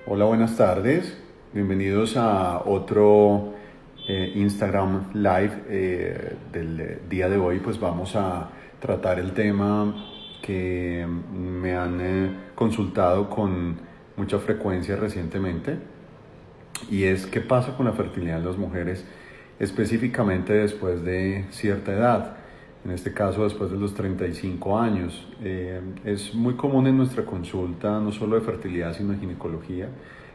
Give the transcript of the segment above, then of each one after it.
Hola, buenas tardes. Bienvenidos a otro Instagram Live del día de hoy. Pues vamos a tratar el tema que me han consultado con mucha frecuencia recientemente, y es qué pasa con la fertilidad en las mujeres, específicamente después de cierta edad, en este caso después de los 35 años. Es muy común en nuestra consulta, no solo de fertilidad, sino de ginecología,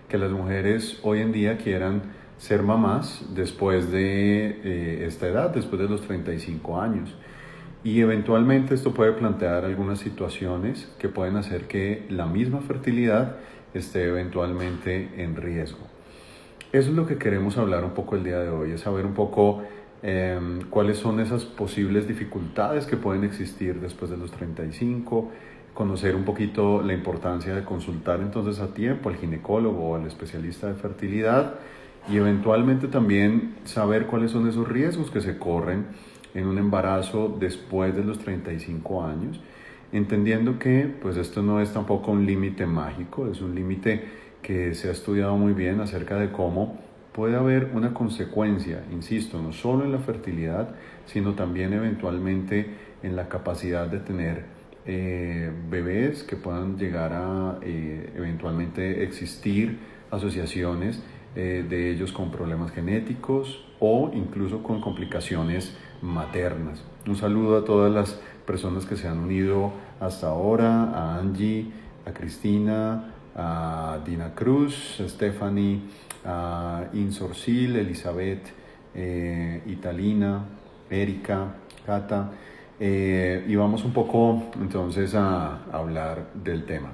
que las mujeres hoy en día quieran ser mamás después de esta edad, después de los 35 años. Y eventualmente esto puede plantear algunas situaciones que pueden hacer que la misma fertilidad esté eventualmente en riesgo. Eso es lo que queremos hablar un poco el día de hoy, es saber un poco cuáles son esas posibles dificultades que pueden existir después de los 35, conocer un poquito la importancia de consultar entonces a tiempo al ginecólogo o al especialista de fertilidad, y eventualmente también saber cuáles son esos riesgos que se corren en un embarazo después de los 35 años, entendiendo que pues esto no es tampoco un límite mágico, es un límite que se ha estudiado muy bien acerca de cómo puede haber una consecuencia, insisto, no solo en la fertilidad, sino también eventualmente en la capacidad de tener bebés que puedan llegar a eventualmente existir asociaciones de ellos con problemas genéticos o incluso con complicaciones maternas. Un saludo a todas las personas que se han unido hasta ahora, a Angie, a Cristina, a Dina Cruz, a Stephanie, a Insorcil, Elizabeth, Italina, Erika, Cata, y vamos un poco entonces a hablar del tema.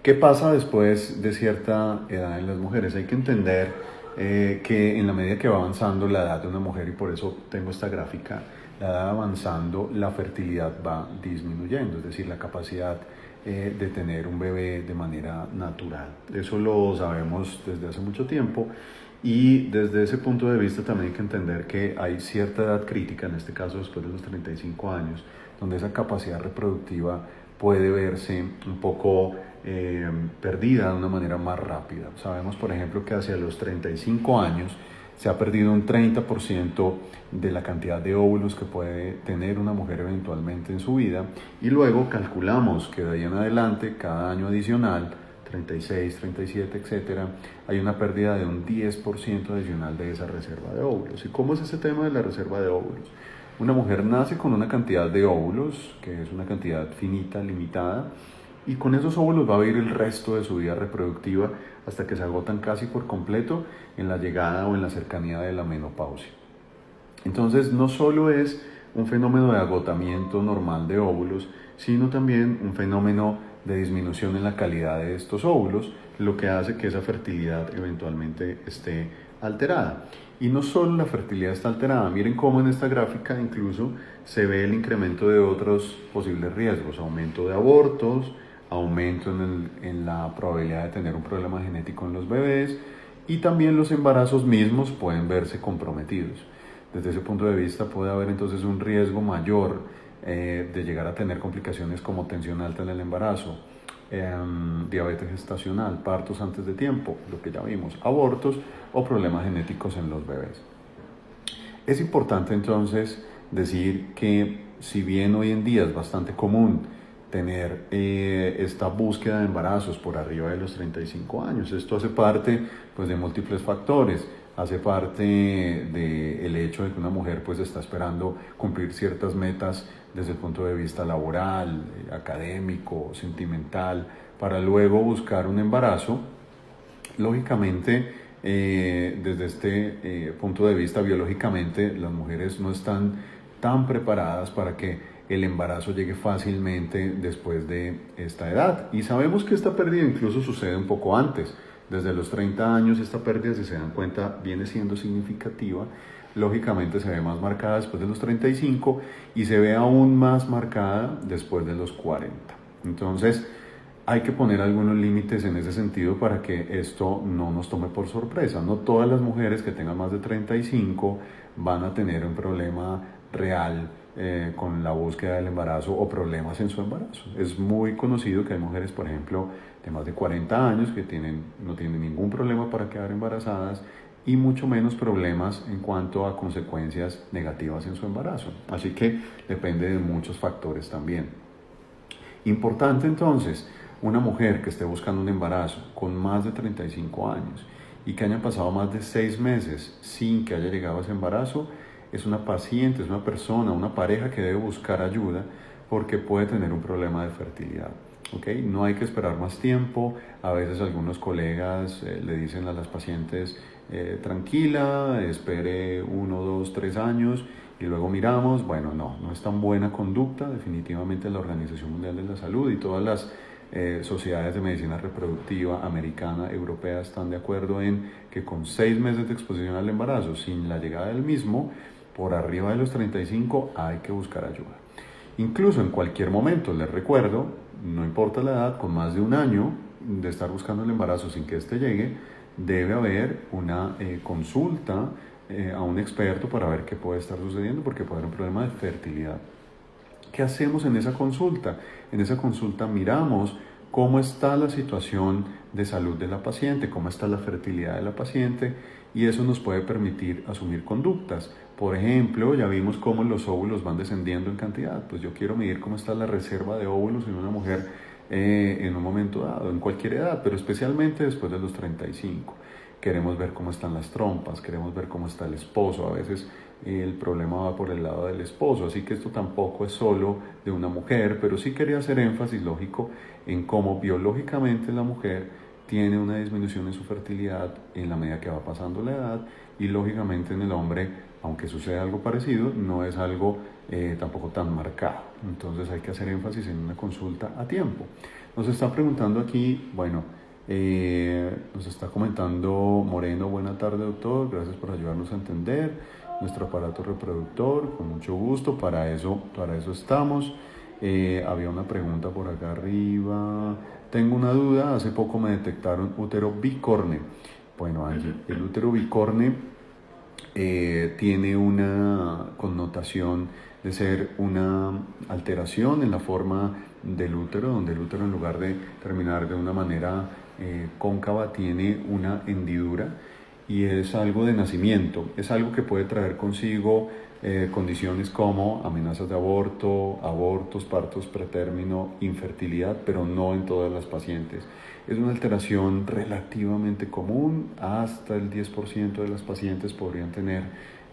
¿Qué pasa después de cierta edad en las mujeres? Hay que entender que en la medida que va avanzando la edad de una mujer, y por eso tengo esta gráfica, la edad avanzando, la fertilidad va disminuyendo, es decir, la capacidad de tener un bebé de manera natural. Eso lo sabemos desde hace mucho tiempo, y desde ese punto de vista también hay que entender que hay cierta edad crítica, en este caso después de los 35 años, donde esa capacidad reproductiva puede verse un poco perdida de una manera más rápida. Sabemos, por ejemplo, que hacia los 35 años se ha perdido un 30% de la cantidad de óvulos que puede tener una mujer eventualmente en su vida, y luego calculamos que de ahí en adelante, cada año adicional, 36, 37, etcétera, hay una pérdida de un 10% adicional de esa reserva de óvulos. ¿Y cómo es ese tema de la reserva de óvulos? Una mujer nace con una cantidad de óvulos, que es una cantidad finita, limitada, y con esos óvulos va a vivir el resto de su vida reproductiva hasta que se agotan casi por completo en la llegada o en la cercanía de la menopausia. Entonces, no solo es un fenómeno de agotamiento normal de óvulos, sino también un fenómeno de disminución en la calidad de estos óvulos, lo que hace que esa fertilidad eventualmente esté alterada. Y no solo la fertilidad está alterada, miren cómo en esta gráfica incluso se ve el incremento de otros posibles riesgos: aumento de abortos, aumento en la probabilidad de tener un problema genético en los bebés, y también los embarazos mismos pueden verse comprometidos. Desde ese punto de vista puede haber entonces un riesgo mayor de llegar a tener complicaciones como tensión alta en el embarazo, diabetes gestacional, partos antes de tiempo, lo que ya vimos, abortos o problemas genéticos en los bebés. Es importante entonces decir que, si bien hoy en día es bastante común tener esta búsqueda de embarazos por arriba de los 35 años, esto hace parte pues de múltiples factores. Hace parte del hecho de que una mujer pues está esperando cumplir ciertas metas desde el punto de vista laboral, académico, sentimental, para luego buscar un embarazo. Lógicamente, desde este punto de vista, biológicamente, las mujeres no están tan preparadas para que el embarazo llegue fácilmente después de esta edad. Y sabemos que esta pérdida incluso sucede un poco antes. Desde los 30 años esta pérdida, si se dan cuenta, viene siendo significativa. Lógicamente se ve más marcada después de los 35 y se ve aún más marcada después de los 40. Entonces, hay que poner algunos límites en ese sentido para que esto no nos tome por sorpresa. No todas las mujeres que tengan más de 35 van a tener un problema real con la búsqueda del embarazo o problemas en su embarazo. Es muy conocido que hay mujeres, por ejemplo, de más de 40 años que no tienen ningún problema para quedar embarazadas y mucho menos problemas en cuanto a consecuencias negativas en su embarazo. Así que depende de muchos factores también. Importante entonces, una mujer que esté buscando un embarazo con más de 35 años y que haya pasado más de 6 meses sin que haya llegado a ese embarazo, es una paciente, es una persona, una pareja que debe buscar ayuda porque puede tener un problema de fertilidad. ¿Okay? No hay que esperar más tiempo. A veces algunos colegas le dicen a las pacientes, tranquila, espere 1, 2, 3 años y luego miramos. Bueno, no es tan buena conducta. Definitivamente la Organización Mundial de la Salud y todas las sociedades de medicina reproductiva americana, europea, están de acuerdo en que con 6 meses de exposición al embarazo, sin la llegada del mismo, por arriba de los 35 hay que buscar ayuda. Incluso en cualquier momento, les recuerdo, no importa la edad, con más de un año de estar buscando el embarazo sin que éste llegue, debe haber una consulta a un experto para ver qué puede estar sucediendo, porque puede haber un problema de fertilidad. ¿Qué hacemos en esa consulta? En esa consulta miramos cómo está la situación de salud de la paciente, cómo está la fertilidad de la paciente, y eso nos puede permitir asumir conductas. Por ejemplo, ya vimos cómo los óvulos van descendiendo en cantidad. Pues yo quiero medir cómo está la reserva de óvulos en una mujer en un momento dado, en cualquier edad, pero especialmente después de los 35. Queremos ver cómo están las trompas, queremos ver cómo está el esposo. A veces el problema va por el lado del esposo, así que esto tampoco es solo de una mujer, pero sí quería hacer énfasis lógico en cómo biológicamente la mujer tiene una disminución en su fertilidad en la medida que va pasando la edad, y lógicamente en el hombre, aunque suceda algo parecido, no es algo tampoco tan marcado. Entonces hay que hacer énfasis en una consulta a tiempo. Nos está preguntando aquí, nos está comentando Moreno: buena tarde, doctor, gracias por ayudarnos a entender nuestro aparato reproductor, con mucho gusto, para eso estamos. Había una pregunta por acá arriba. Tengo una duda, hace poco me detectaron útero bicorne. Bueno, Angie, el útero bicorne tiene una connotación de ser una alteración en la forma del útero, donde el útero, en lugar de terminar de una manera cóncava, tiene una hendidura, y es algo de nacimiento. Es algo que puede traer consigo condiciones como amenazas de aborto, abortos, partos pretérmino, infertilidad, pero no en todas las pacientes. Es una alteración relativamente común, hasta el 10% de las pacientes podrían tener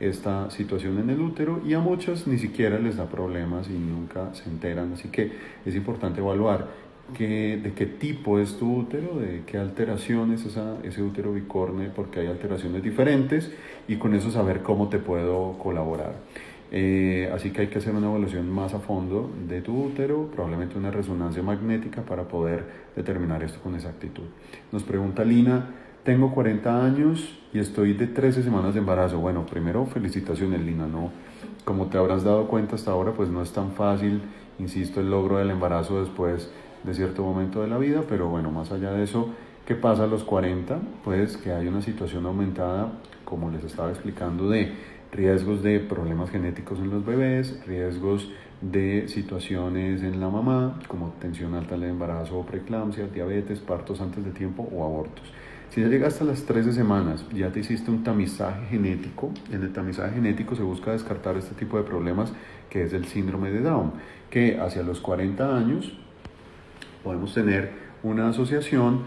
esta situación en el útero, y a muchas ni siquiera les da problemas y nunca se enteran. Así que es importante evaluar de qué tipo es tu útero, de qué alteración es ese útero bicorne, porque hay alteraciones diferentes, y con eso saber cómo te puedo colaborar. Así que hay que hacer una evaluación más a fondo de tu útero, probablemente una resonancia magnética, para poder determinar esto con exactitud. Nos pregunta Lina: tengo 40 años y estoy de 13 semanas de embarazo. Bueno, primero, felicitaciones, Lina. No, como te habrás dado cuenta hasta ahora, pues no es tan fácil, insisto, el logro del embarazo después de cierto momento de la vida, pero bueno, más allá de eso, ¿qué pasa a los 40? Pues que hay una situación aumentada, como les estaba explicando, de riesgos de problemas genéticos en los bebés, riesgos de situaciones en la mamá, como tensión alta en el embarazo o preeclampsia, diabetes, partos antes de tiempo o abortos. Si ya llegaste a las 13 semanas, ya te hiciste un tamizaje genético. En el tamizaje genético se busca descartar este tipo de problemas, que es el síndrome de Down, que hacia los 40 años podemos tener una asociación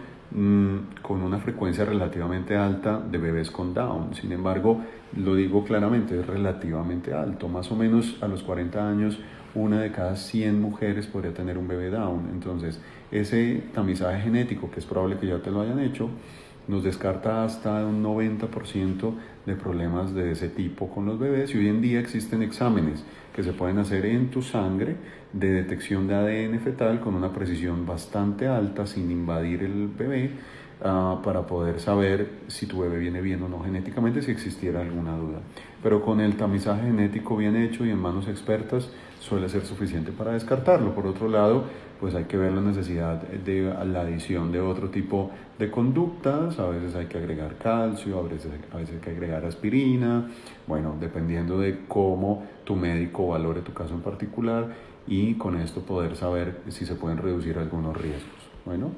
con una frecuencia relativamente alta de bebés con Down. Sin embargo, lo digo claramente, es relativamente alto. Más o menos a los 40 años, 1 de cada 100 mujeres podría tener un bebé Down. Entonces, ese tamizaje genético, que es probable que ya te lo hayan hecho, nos descarta hasta un 90% de problemas de ese tipo con los bebés, y hoy en día existen exámenes que se pueden hacer en tu sangre de detección de ADN fetal con una precisión bastante alta, sin invadir el bebé, para poder saber si tu bebé viene bien o no genéticamente, si existiera alguna duda. Pero con el tamizaje genético bien hecho y en manos expertas suele ser suficiente para descartarlo. Por otro lado, pues hay que ver la necesidad de la adición de otro tipo de conductas. A veces hay que agregar calcio, a veces hay que agregar aspirina, bueno, dependiendo de cómo tu médico valore tu caso en particular, y con esto poder saber si se pueden reducir algunos riesgos. Bueno,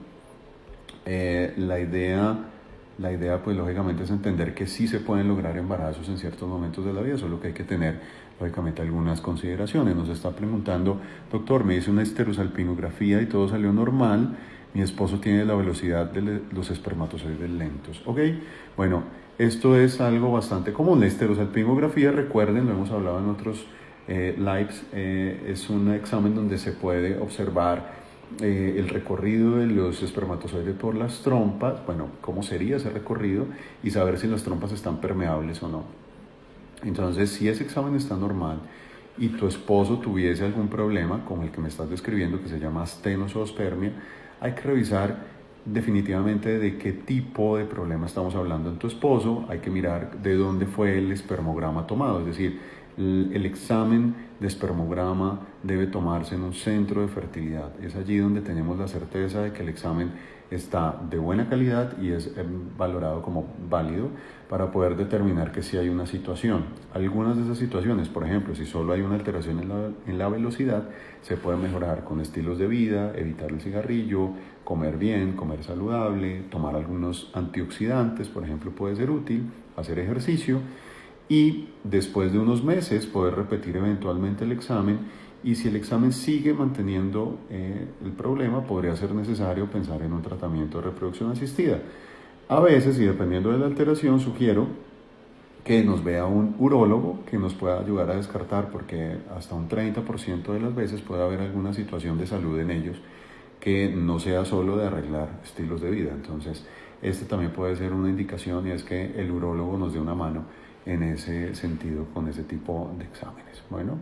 la idea pues lógicamente es entender que sí se pueden lograr embarazos en ciertos momentos de la vida, solo que hay que tener lógicamente algunas consideraciones. Nos está preguntando: doctor, me hice una histerosalpingografía y todo salió normal, mi esposo tiene la velocidad de los espermatozoides lentos. Ok, bueno, esto es algo bastante común. La histerosalpingografía, recuerden, lo hemos hablado en otros lives, es un examen donde se puede observar el recorrido de los espermatozoides por las trompas, bueno, cómo sería ese recorrido, y saber si las trompas están permeables o no. Entonces, si ese examen está normal y tu esposo tuviese algún problema, como el que me estás describiendo, que se llama astenozoospermia, hay que revisar definitivamente de qué tipo de problema estamos hablando en tu esposo. Hay que mirar de dónde fue el espermograma tomado, es decir, el examen de espermograma debe tomarse en un centro de fertilidad. Es allí donde tenemos la certeza de que el examen está de buena calidad y es valorado como válido para poder determinar que sí hay una situación. Algunas de esas situaciones, por ejemplo, si solo hay una alteración en la velocidad, se puede mejorar con estilos de vida, evitar el cigarrillo, comer bien, comer saludable, tomar algunos antioxidantes, por ejemplo, puede ser útil, hacer ejercicio, y después de unos meses poder repetir eventualmente el examen, y si el examen sigue manteniendo el problema, podría ser necesario pensar en un tratamiento de reproducción asistida. A veces, y dependiendo de la alteración, sugiero que nos vea un urólogo que nos pueda ayudar a descartar, porque hasta un 30% de las veces puede haber alguna situación de salud en ellos que no sea solo de arreglar estilos de vida. Entonces, este también puede ser una indicación, y es que el urólogo nos dé una mano en ese sentido con ese tipo de exámenes. Bueno,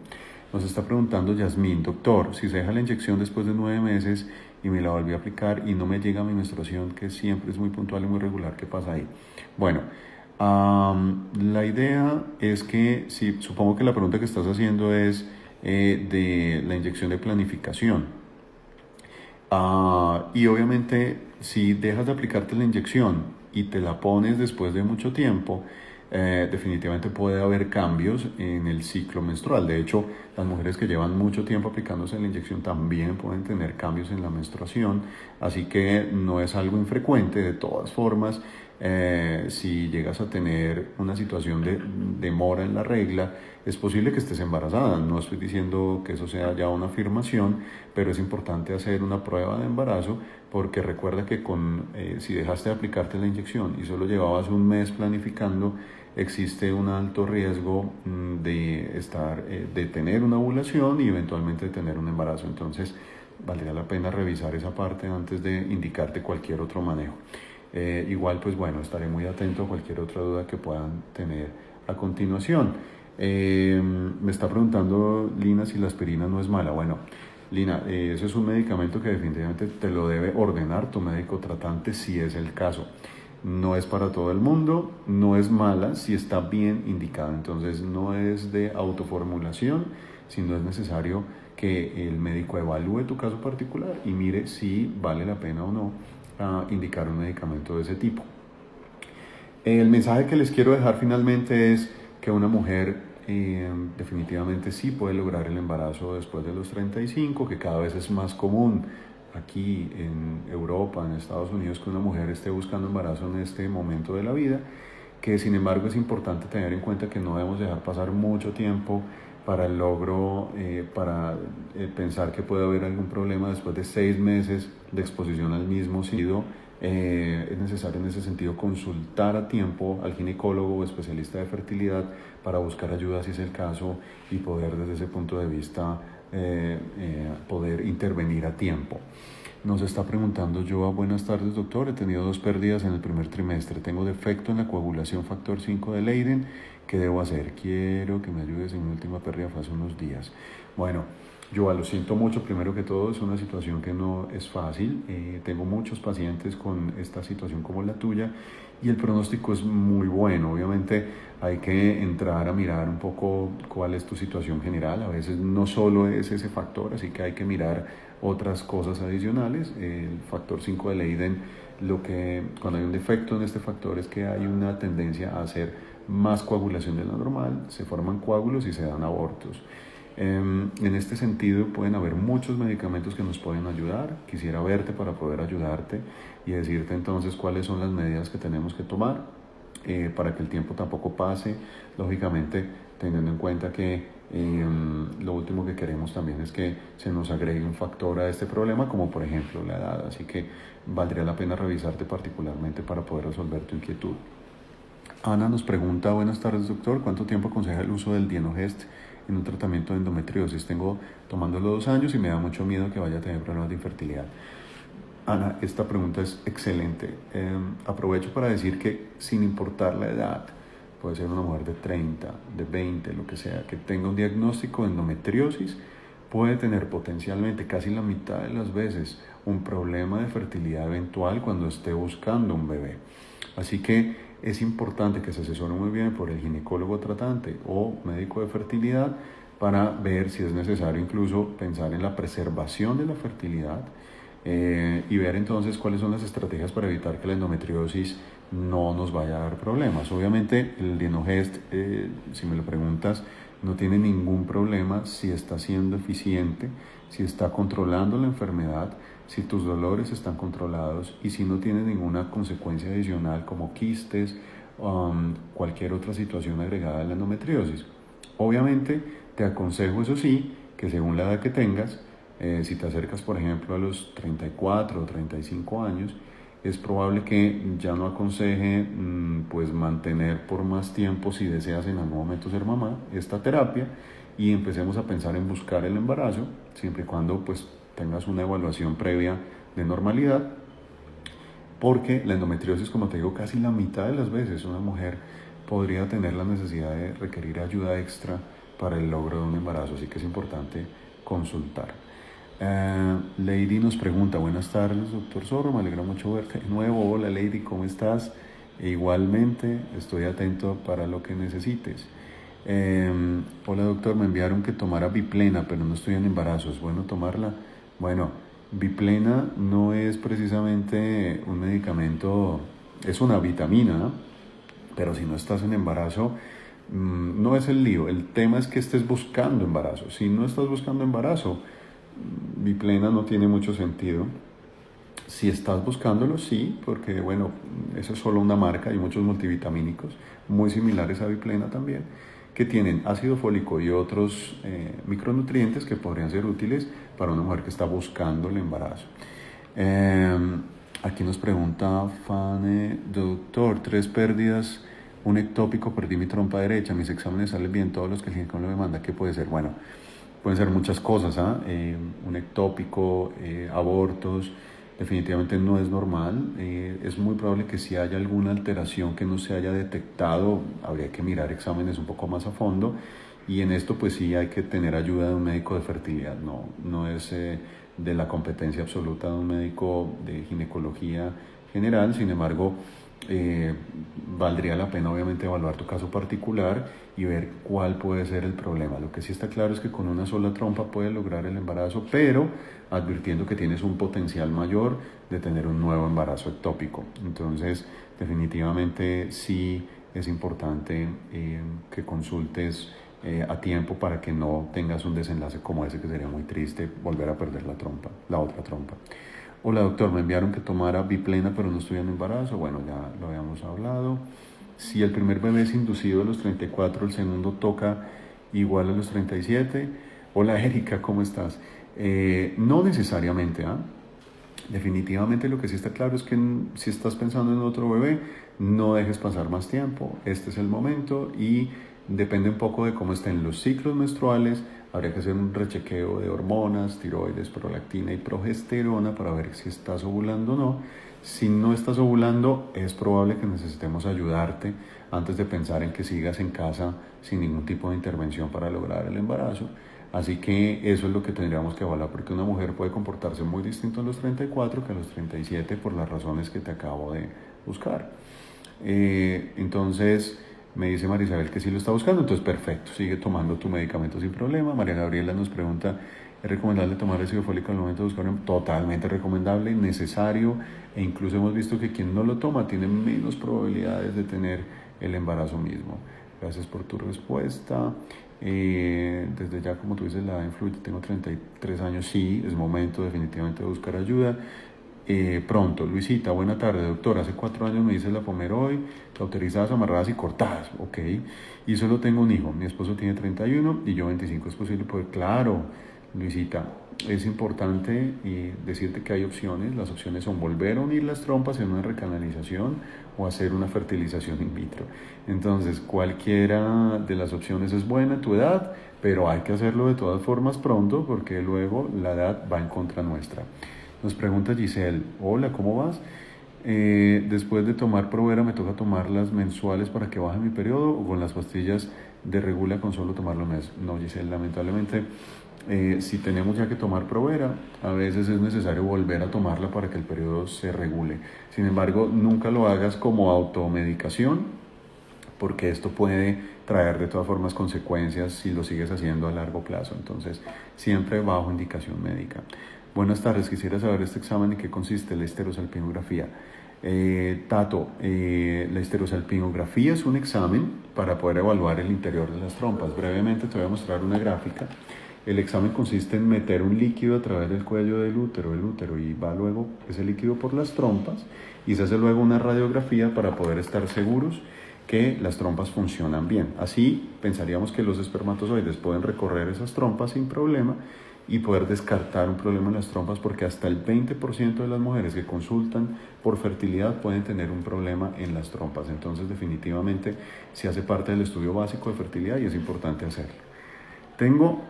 nos está preguntando Yasmín: doctor, si se deja la inyección después de 9 meses y me la volví a aplicar y no me llega mi menstruación, que siempre es muy puntual y muy regular, ¿qué pasa ahí? Bueno, la idea es que, si supongo que la pregunta que estás haciendo es de la inyección de planificación. Y obviamente, si dejas de aplicarte la inyección y te la pones después de mucho tiempo, definitivamente puede haber cambios en el ciclo menstrual. De hecho, las mujeres que llevan mucho tiempo aplicándose la inyección también pueden tener cambios en la menstruación, así que no es algo infrecuente. De todas formas, si llegas a tener una situación de demora en la regla, es posible que estés embarazada. No estoy diciendo que eso sea ya una afirmación, pero es importante hacer una prueba de embarazo, porque recuerda que si dejaste de aplicarte la inyección y solo llevabas un mes planificando, existe un alto riesgo de tener una ovulación y eventualmente de tener un embarazo. Entonces, valdría la pena revisar esa parte antes de indicarte cualquier otro manejo. Igual, pues bueno, estaré muy atento a cualquier otra duda que puedan tener a continuación. Me está preguntando Lina si la aspirina no es mala. Bueno, Lina, eso es un medicamento que definitivamente te lo debe ordenar tu médico tratante si es el caso. No es para todo el mundo, no es mala si está bien indicada. Entonces, no es de autoformulación, sino es necesario que el médico evalúe tu caso particular y mire si vale la pena o no indicar un medicamento de ese tipo. El mensaje que les quiero dejar finalmente es que una mujer definitivamente sí puede lograr el embarazo después de los 35, que cada vez es más común aquí en Europa, en Estados Unidos, que una mujer esté buscando embarazo en este momento de la vida, que sin embargo es importante tener en cuenta que no debemos dejar pasar mucho tiempo para el logro, para pensar que puede haber algún problema después de 6 meses de exposición al mismo sitio. Es necesario en ese sentido consultar a tiempo al ginecólogo o especialista de fertilidad para buscar ayuda si es el caso, y poder desde ese punto de vista poder intervenir a tiempo. Nos está preguntando Joa: buenas tardes doctor, he tenido 2 pérdidas en el primer trimestre, tengo defecto en la coagulación factor 5 de Leiden, ¿qué debo hacer? Quiero que me ayudes, en mi última pérdida fue hace unos días. Bueno, Joa, lo siento mucho. Primero que todo, es una situación que no es fácil. Tengo muchos pacientes con esta situación como la tuya, y el pronóstico es muy bueno. Obviamente hay que entrar a mirar un poco cuál es tu situación general. A veces no solo es ese factor, así que hay que mirar otras cosas adicionales. El factor 5 de Leiden, cuando hay un defecto en este factor es que hay una tendencia a hacer más coagulación de lo normal, se forman coágulos y se dan abortos. En este sentido pueden haber muchos medicamentos que nos pueden ayudar. Quisiera verte para poder ayudarte y decirte entonces cuáles son las medidas que tenemos que tomar para que el tiempo tampoco pase, lógicamente teniendo en cuenta que lo último que queremos también es que se nos agregue un factor a este problema, como por ejemplo la edad, así que valdría la pena revisarte particularmente para poder resolver tu inquietud. Ana nos pregunta: buenas tardes doctor, ¿cuánto tiempo aconseja el uso del Dienogest en un tratamiento de endometriosis? Tengo tomándolo 2 años y me da mucho miedo que vaya a tener problemas de infertilidad. Ana, esta pregunta es excelente. Aprovecho para decir que sin importar la edad, puede ser una mujer de 30, de 20, lo que sea, que tenga un diagnóstico de endometriosis, puede tener potencialmente casi la mitad de las veces un problema de fertilidad eventual cuando esté buscando un bebé. Así que es importante que se asesore muy bien por el ginecólogo tratante o médico de fertilidad para ver si es necesario incluso pensar en la preservación de la fertilidad y ver entonces cuáles son las estrategias para evitar que la endometriosis no nos vaya a dar problemas. Obviamente el Dienogest, si me lo preguntas, no tiene ningún problema si está siendo eficiente, si está controlando la enfermedad, si tus dolores están controlados y si no tiene ninguna consecuencia adicional como quistes, cualquier otra situación agregada a la endometriosis. Obviamente te aconsejo, eso sí, que según la edad que tengas, si te acercas por ejemplo a los 34 o 35 años, es probable que ya no aconseje pues mantener por más tiempo, si deseas en algún momento ser mamá, esta terapia, y empecemos a pensar en buscar el embarazo, siempre y cuando pues tengas una evaluación previa de normalidad, porque la endometriosis, como te digo, casi la mitad de las veces una mujer podría tener la necesidad de requerir ayuda extra para el logro de un embarazo, así que es importante consultar. Lady nos pregunta: buenas tardes doctor Zorro, me alegra mucho verte de nuevo. Hola Lady, ¿cómo estás? Igualmente estoy atento para lo que necesites. Hola doctor, me enviaron que tomara Biplena, pero no estoy en embarazo, ¿es bueno tomarla? Bueno, Biplena no es precisamente un medicamento, es una vitamina, ¿no? Pero si no estás en embarazo, no es el lío. El tema es que estés buscando embarazo. Si no estás buscando embarazo, Biplena no tiene mucho sentido. Si estás buscándolo, sí, porque bueno, eso es solo una marca. Hay muchos multivitamínicos muy similares a Biplena también, que tienen ácido fólico y otros micronutrientes que podrían ser útiles para una mujer que está buscando el embarazo. Aquí nos pregunta Fane: doctor, 3 pérdidas, un ectópico, perdí mi trompa derecha, mis exámenes salen bien, todos los que el ginecólogo me manda, ¿qué puede ser? Bueno, pueden ser muchas cosas, un ectópico, abortos, definitivamente no es normal. Es muy probable que si haya alguna alteración que no se haya detectado, habría que mirar exámenes un poco más a fondo, y en esto pues sí hay que tener ayuda de un médico de fertilidad, no es de la competencia absoluta de un médico de ginecología general. Sin embargo, valdría la pena obviamente evaluar tu caso particular y ver cuál puede ser el problema. Lo que sí está claro es que con una sola trompa puedes lograr el embarazo, pero advirtiendo que tienes un potencial mayor de tener un nuevo embarazo ectópico. Entonces, definitivamente sí es importante que consultes a tiempo para que no tengas un desenlace como ese, que sería muy triste volver a perder la otra trompa. Hola doctor, me enviaron que tomara Biplena, pero no estoy en embarazo. Bueno, ya lo habíamos hablado. Si el primer bebé es inducido a los 34, el segundo toca igual a los 37. Hola Erika, ¿cómo estás? No necesariamente, Definitivamente lo que sí está claro es que si estás pensando en otro bebé, no dejes pasar más tiempo. Este es el momento y depende un poco de cómo estén los ciclos menstruales. Habría que hacer un rechequeo de hormonas, tiroides, prolactina y progesterona para ver si estás ovulando o no. Si no estás ovulando, es probable que necesitemos ayudarte antes de pensar en que sigas en casa sin ningún tipo de intervención para lograr el embarazo. Así que eso es lo que tendríamos que evaluar, porque una mujer puede comportarse muy distinto a los 34 que a los 37 por las razones que te acabo de buscar. Entonces, me dice Marisabel que sí lo está buscando, entonces perfecto, sigue tomando tu medicamento sin problema. María Gabriela nos pregunta: ¿Es recomendable tomar ácido fólico al momento de buscar un... Totalmente recomendable, necesario, e incluso hemos visto que quien no lo toma tiene menos probabilidades de tener el embarazo mismo. Gracias por tu respuesta. Desde ya, como tú dices, la edad influye. Tengo 33 años, sí, es momento definitivamente de buscar ayuda. Pronto, Luisita, buena tarde, doctor. Hace 4 años me hice la Pomeroy, cauterizadas, amarradas y cortadas. Ok, y solo tengo un hijo. Mi esposo tiene 31 y yo 25. ¿Es posible poder? Claro, Luisita, es importante decirte que hay opciones. Las opciones son volver a unir las trompas en una recanalización o hacer una fertilización in vitro. Entonces, cualquiera de las opciones es buena en tu edad, pero hay que hacerlo de todas formas pronto porque luego la edad va en contra nuestra. Nos pregunta Giselle, hola, ¿cómo vas? Después de tomar Provera, ¿me toca tomarlas mensuales para que baje mi periodo o con las pastillas de regula con solo tomarlo un mes? No, Giselle, lamentablemente, si tenemos ya que tomar Provera, a veces es necesario volver a tomarla para que el periodo se regule. Sin embargo, nunca lo hagas como automedicación, porque esto puede traer de todas formas consecuencias si lo sigues haciendo a largo plazo. Entonces, siempre bajo indicación médica. Buenas tardes, quisiera saber este examen en qué consiste la histerosalpingografía. Tato, la histerosalpingografía es un examen para poder evaluar el interior de las trompas. Brevemente te voy a mostrar una gráfica. El examen consiste en meter un líquido a través del cuello del útero, y va luego ese líquido por las trompas y se hace luego una radiografía para poder estar seguros que las trompas funcionan bien. Así pensaríamos que los espermatozoides pueden recorrer esas trompas sin problema y poder descartar un problema en las trompas, porque hasta el 20% de las mujeres que consultan por fertilidad pueden tener un problema en las trompas. Entonces, definitivamente, se hace parte del estudio básico de fertilidad y es importante hacerlo. Tengo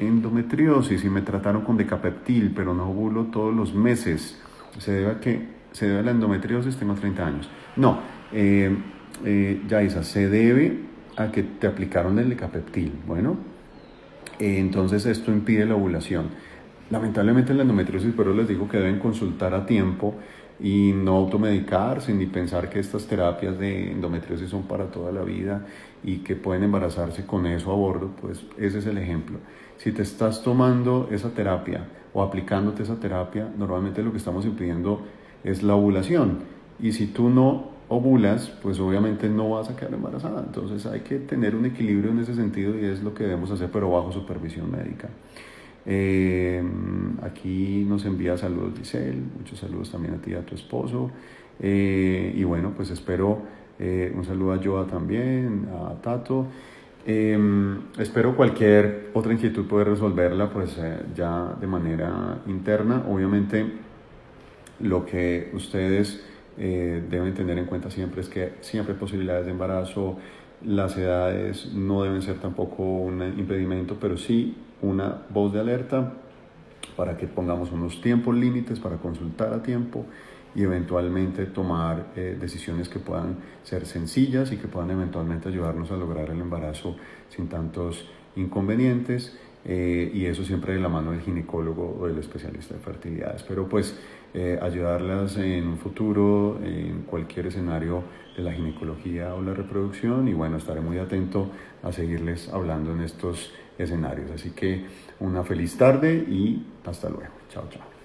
endometriosis y me trataron con decapeptil, pero no ovulo todos los meses. ¿Se debe a qué? ¿Se debe a la endometriosis? Tengo 30 años. No, Yaisa, se debe a que te aplicaron el decapeptil. Bueno, entonces esto impide la ovulación. Lamentablemente en la endometriosis, pero les digo que deben consultar a tiempo y no automedicarse ni pensar que estas terapias de endometriosis son para toda la vida y que pueden embarazarse con eso a bordo. Pues ese es el ejemplo. Si te estás tomando esa terapia o aplicándote esa terapia, normalmente lo que estamos impidiendo es la ovulación, y si tú no ovulas, pues obviamente no vas a quedar embarazada. Entonces hay que tener un equilibrio en ese sentido y es lo que debemos hacer, pero bajo supervisión médica. Aquí nos envía saludos Giselle, muchos saludos también a ti y a tu esposo. Y bueno, pues espero un saludo a Joa también, a Tato. Espero cualquier otra inquietud poder resolverla pues ya de manera interna. Obviamente lo que ustedes deben tener en cuenta siempre es que siempre hay posibilidades de embarazo. Las edades no deben ser tampoco un impedimento, pero sí una voz de alerta para que pongamos unos tiempos límites para consultar a tiempo y eventualmente tomar decisiones que puedan ser sencillas y que puedan eventualmente ayudarnos a lograr el embarazo sin tantos inconvenientes. Y eso siempre de la mano del ginecólogo o del especialista de fertilidad. Espero pues ayudarlas en un futuro en cualquier escenario de la ginecología o la reproducción, y bueno, estaré muy atento a seguirles hablando en estos escenarios. Así que una feliz tarde y hasta luego. Chao, chao.